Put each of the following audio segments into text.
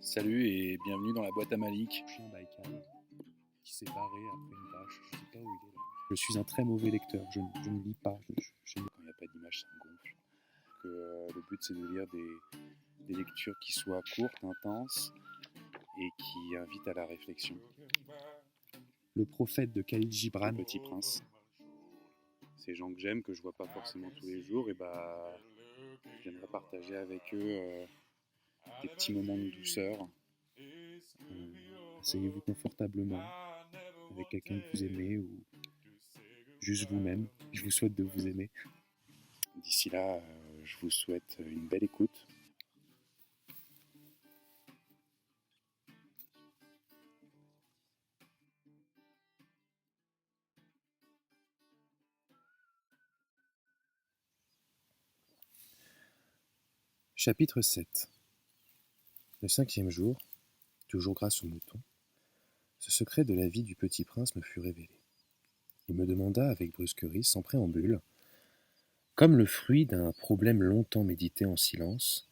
Salut et bienvenue dans la boîte à Malik. Chien Baïkal qui s'est barré après une tâche. Je sais pas où il est là. Je suis un très mauvais lecteur. Je ne lis pas. Quand il n'y a pas d'image, ça me gonfle. Le but c'est de lire des lectures qui soient courtes, intenses et qui invitent à la réflexion. Le prophète de Khalil Gibran, Le Petit Prince. Ces gens que j'aime, que je vois pas forcément tous les jours, et j'aimerais partager avec eux des petits moments de douceur. Asseyez-vous confortablement avec quelqu'un que vous aimez ou juste vous-même. Je vous souhaite de vous aimer. D'ici là, je vous souhaite une belle écoute. Chapitre 7. Le 5e jour, toujours grâce au mouton, ce secret de la vie du petit prince me fut révélé. Il me demanda avec brusquerie, sans préambule, comme le fruit d'un problème longtemps médité en silence,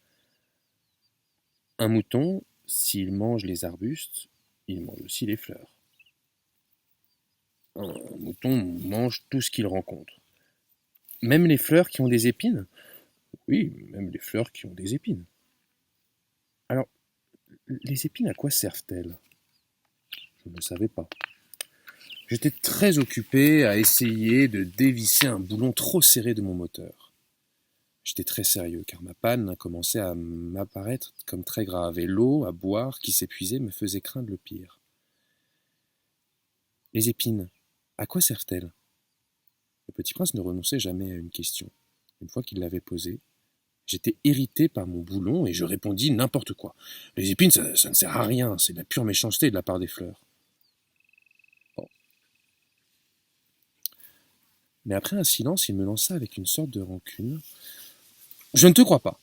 « Un mouton, s'il mange les arbustes, il mange aussi les fleurs. » Un mouton mange tout ce qu'il rencontre. Même les fleurs qui ont des épines ? Oui, même les fleurs qui ont des épines. Alors, les épines, à quoi servent-elles ? Je ne le savais pas. J'étais très occupé à essayer de dévisser un boulon trop serré de mon moteur. J'étais très sérieux, car ma panne commençait à m'apparaître comme très grave, et l'eau à boire qui s'épuisait me faisait craindre le pire. Les épines, à quoi servent-elles ? Le petit prince ne renonçait jamais à une question. Une fois qu'il l'avait posée, j'étais irrité par mon boulon et je répondis n'importe quoi. Les épines, ça ne sert à rien, c'est de la pure méchanceté de la part des fleurs. Bon. Mais après un silence, il me lança avec une sorte de rancune. Je ne te crois pas.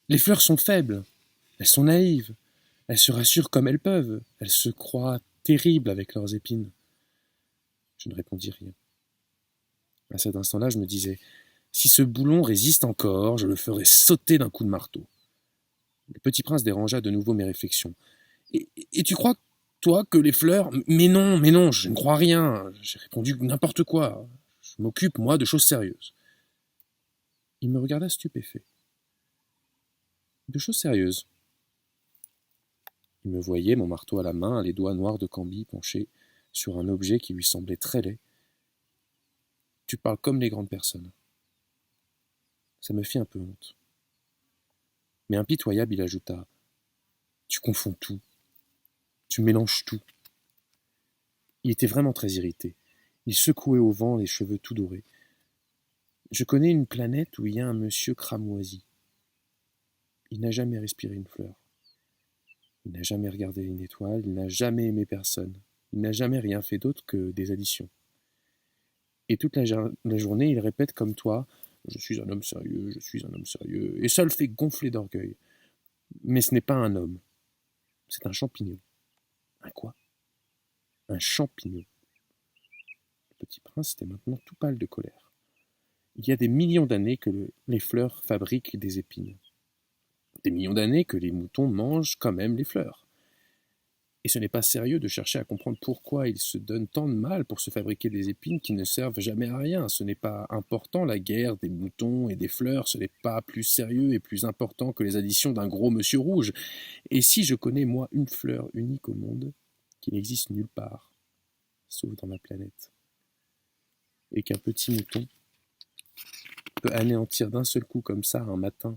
Les fleurs sont faibles, elles sont naïves, elles se rassurent comme elles peuvent, elles se croient terribles avec leurs épines. Je ne répondis rien. À cet instant-là, je me disais, si ce boulon résiste encore, je le ferai sauter d'un coup de marteau. Le petit prince dérangea de nouveau mes réflexions. Et tu crois, toi, que les fleurs... Mais non, je ne crois rien. J'ai répondu n'importe quoi. Je m'occupe, moi, de choses sérieuses. Il me regarda stupéfait. De choses sérieuses. Il me voyait, mon marteau à la main, les doigts noirs de Camby penchés sur un objet qui lui semblait très laid. Tu parles comme les grandes personnes. Ça me fit un peu honte. Mais impitoyable, il ajouta, tu confonds tout. Tu mélanges tout. Il était vraiment très irrité. Il secouait au vent les cheveux tout dorés. Je connais une planète où il y a un monsieur cramoisi. Il n'a jamais respiré une fleur. Il n'a jamais regardé une étoile, il n'a jamais aimé personne. Il n'a jamais rien fait d'autre que des additions. Et toute la journée, il répète comme toi, je suis un homme sérieux, je suis un homme sérieux, et ça le fait gonfler d'orgueil. Mais ce n'est pas un homme, c'est un champignon. Un quoi ? Un champignon. Le petit prince était maintenant tout pâle de colère. Il y a des millions d'années que les fleurs fabriquent des épines. Des millions d'années que les moutons mangent quand même les fleurs. Et ce n'est pas sérieux de chercher à comprendre pourquoi ils se donnent tant de mal pour se fabriquer des épines qui ne servent jamais à rien. Ce n'est pas important la guerre des moutons et des fleurs, ce n'est pas plus sérieux et plus important que les additions d'un gros monsieur rouge. Et si je connais moi une fleur unique au monde, qui n'existe nulle part, sauf dans ma planète, et qu'un petit mouton peut anéantir d'un seul coup comme ça un matin,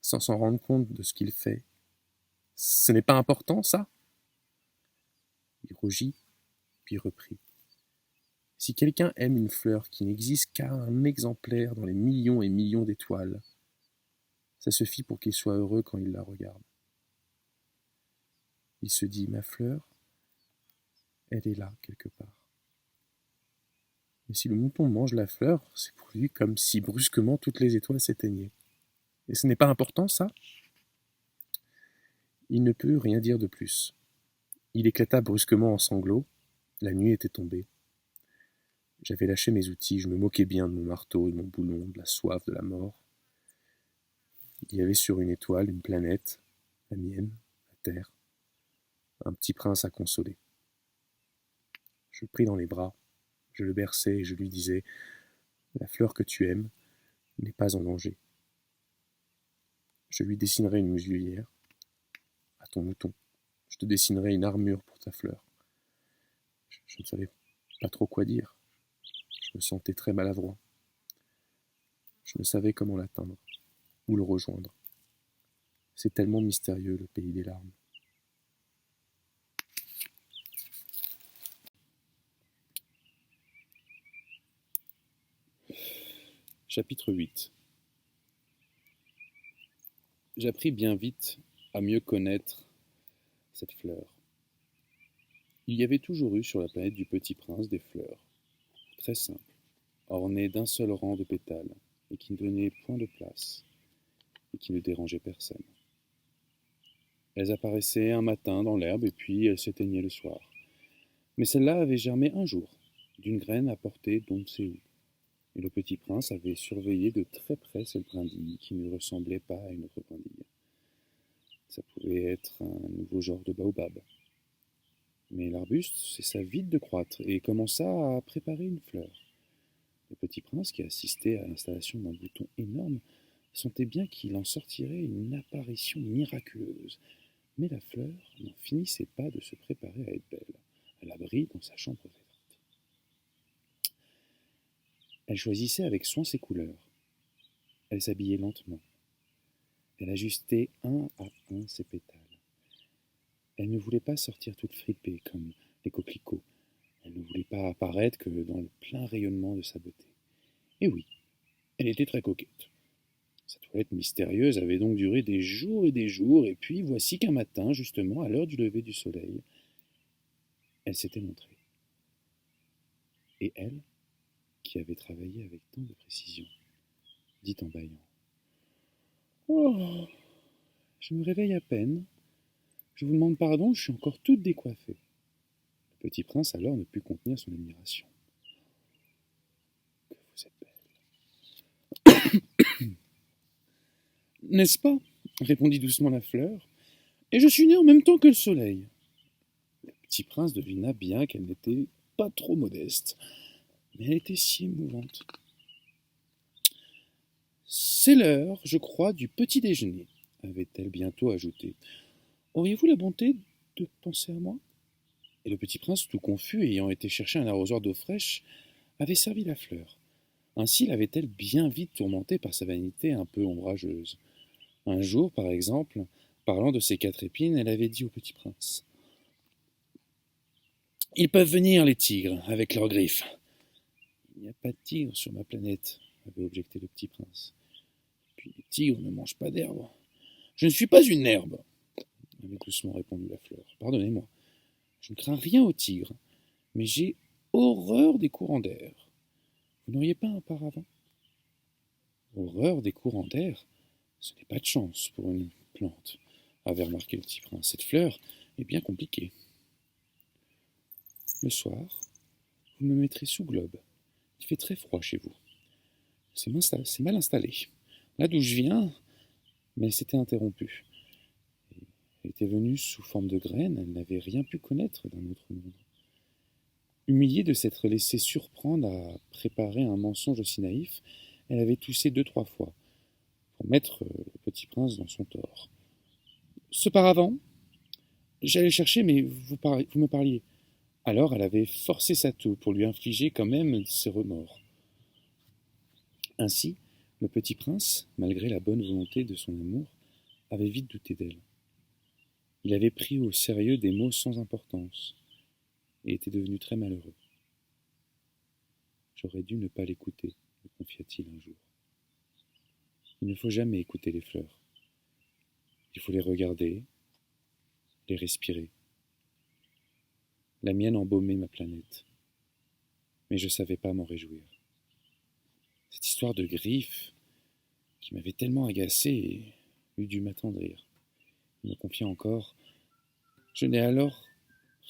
sans s'en rendre compte de ce qu'il fait, ce n'est pas important ça ? Il rougit, puis reprit. Si quelqu'un aime une fleur qui n'existe qu'à un exemplaire dans les millions et millions d'étoiles, ça suffit pour qu'il soit heureux quand il la regarde. Il se dit, ma fleur, elle est là quelque part. Mais si le mouton mange la fleur, c'est pour lui comme si brusquement toutes les étoiles s'éteignaient. Et ce n'est pas important, ça ? Il ne peut rien dire de plus. Il éclata brusquement en sanglots. La nuit était tombée. J'avais lâché mes outils, je me moquais bien de mon marteau, de mon boulon, de la soif, de la mort. Il y avait sur une étoile, une planète, la mienne, la terre, un petit prince à consoler. Je le pris dans les bras, je le berçais et je lui disais: la fleur que tu aimes n'est pas en danger. Je lui dessinerai une muselière à ton mouton. Je te dessinerai une armure pour ta fleur. Je ne savais pas trop quoi dire. Je me sentais très maladroit. Je ne savais comment l'atteindre, ou le rejoindre. C'est tellement mystérieux, le pays des larmes. Chapitre 8. J'appris bien vite à mieux connaître cette fleur. Il y avait toujours eu sur la planète du Petit Prince des fleurs, très simples, ornées d'un seul rang de pétales, et qui ne prenaient point de place, et qui ne dérangeaient personne. Elles apparaissaient un matin dans l'herbe, et puis elles s'éteignaient le soir. Mais celle-là avait germé un jour, d'une graine apportée d'on ne sait où. Et le Petit Prince avait surveillé de très près cette brindille qui ne ressemblait pas à une autre brindille. Ça pouvait être un nouveau genre de baobab. Mais l'arbuste cessa vite de croître et commença à préparer une fleur. Le Petit Prince, qui assistait à l'installation d'un bouton énorme, sentait bien qu'il en sortirait une apparition miraculeuse. Mais la fleur n'en finissait pas de se préparer à être belle, à l'abri dans sa chambre verte. Elle choisissait avec soin ses couleurs. Elle s'habillait lentement. Elle ajustait un à un ses pétales. Elle ne voulait pas sortir toute fripée comme les coquelicots. Elle ne voulait pas apparaître que dans le plein rayonnement de sa beauté. Et oui, elle était très coquette. Sa toilette mystérieuse avait donc duré des jours, et puis voici qu'un matin, justement, à l'heure du lever du soleil, elle s'était montrée. Et elle, qui avait travaillé avec tant de précision, dit en bâillant: Oh, je me réveille à peine. Je vous demande pardon, je suis encore toute décoiffée. Le Petit Prince alors ne put contenir son admiration. Que vous êtes belle. N'est-ce pas? Répondit doucement la fleur. Et je suis née en même temps que le soleil. Le Petit Prince devina bien qu'elle n'était pas trop modeste, mais elle était si émouvante. C'est l'heure, je crois, du petit déjeuner, avait-elle bientôt ajouté. Auriez-vous la bonté de penser à moi? Et le Petit Prince, tout confus, ayant été chercher un arrosoir d'eau fraîche, avait servi la fleur. Ainsi l'avait-elle bien vite tourmentée par sa vanité un peu ombrageuse. Un jour, par exemple, parlant de ses 4 épines, elle avait dit au Petit Prince: Ils peuvent venir, les tigres, avec leurs griffes. Il n'y a pas de tigres sur ma planète, avait objecté le Petit Prince. Puis les tigres ne mangent pas d'herbe. Je ne suis pas une herbe, avait doucement répondu la fleur. Pardonnez-moi, je ne crains rien aux tigres, mais j'ai horreur des courants d'air. Vous n'auriez pas un paravent? Horreur des courants d'air? Ce n'est pas de chance pour une plante, avait remarqué le Petit Prince. Cette fleur est bien compliquée. Le soir, vous me mettrez sous globe. Il fait très froid chez vous. C'est mal installé. Là d'où je viens, mais elle s'était interrompue. Elle était venue sous forme de graine, elle n'avait rien pu connaître d'un autre monde. Humiliée de s'être laissée surprendre à préparer un mensonge aussi naïf, elle avait toussé 2-3 fois, pour mettre le Petit Prince dans son tort. Ce paravent, j'allais chercher, mais vous me parliez. Alors elle avait forcé sa toux pour lui infliger quand même ses remords. Ainsi, le Petit Prince, malgré la bonne volonté de son amour, avait vite douté d'elle. Il avait pris au sérieux des mots sans importance, et était devenu très malheureux. J'aurais dû ne pas l'écouter, me confia-t-il un jour. Il ne faut jamais écouter les fleurs. Il faut les regarder, les respirer. La mienne embaumait ma planète, mais je ne savais pas m'en réjouir. Cette histoire de griffes, qui m'avait tellement agacé, eût dû m'attendrir. Il me confia encore: je n'ai alors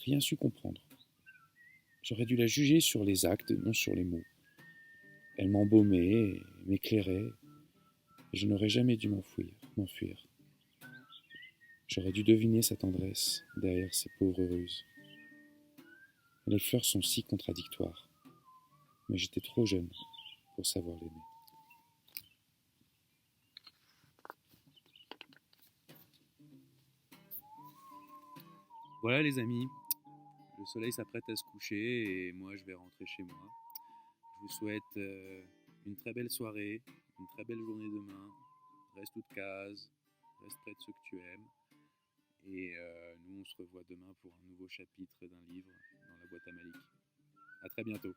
rien su comprendre. J'aurais dû la juger sur les actes et non sur les mots. Elle m'embaumait, m'éclairait, et je n'aurais jamais dû m'enfuir. J'aurais dû deviner sa tendresse derrière ces pauvres ruses. Les fleurs sont si contradictoires, mais j'étais trop jeune pour savoir l'aimer. Voilà les amis, le soleil s'apprête à se coucher et moi je vais rentrer chez moi. Je vous souhaite une très belle soirée, une très belle journée demain. Reste toute case, reste près de ceux que tu aimes. Et nous on se revoit demain pour un nouveau chapitre d'un livre dans la boîte à Malik. À très bientôt.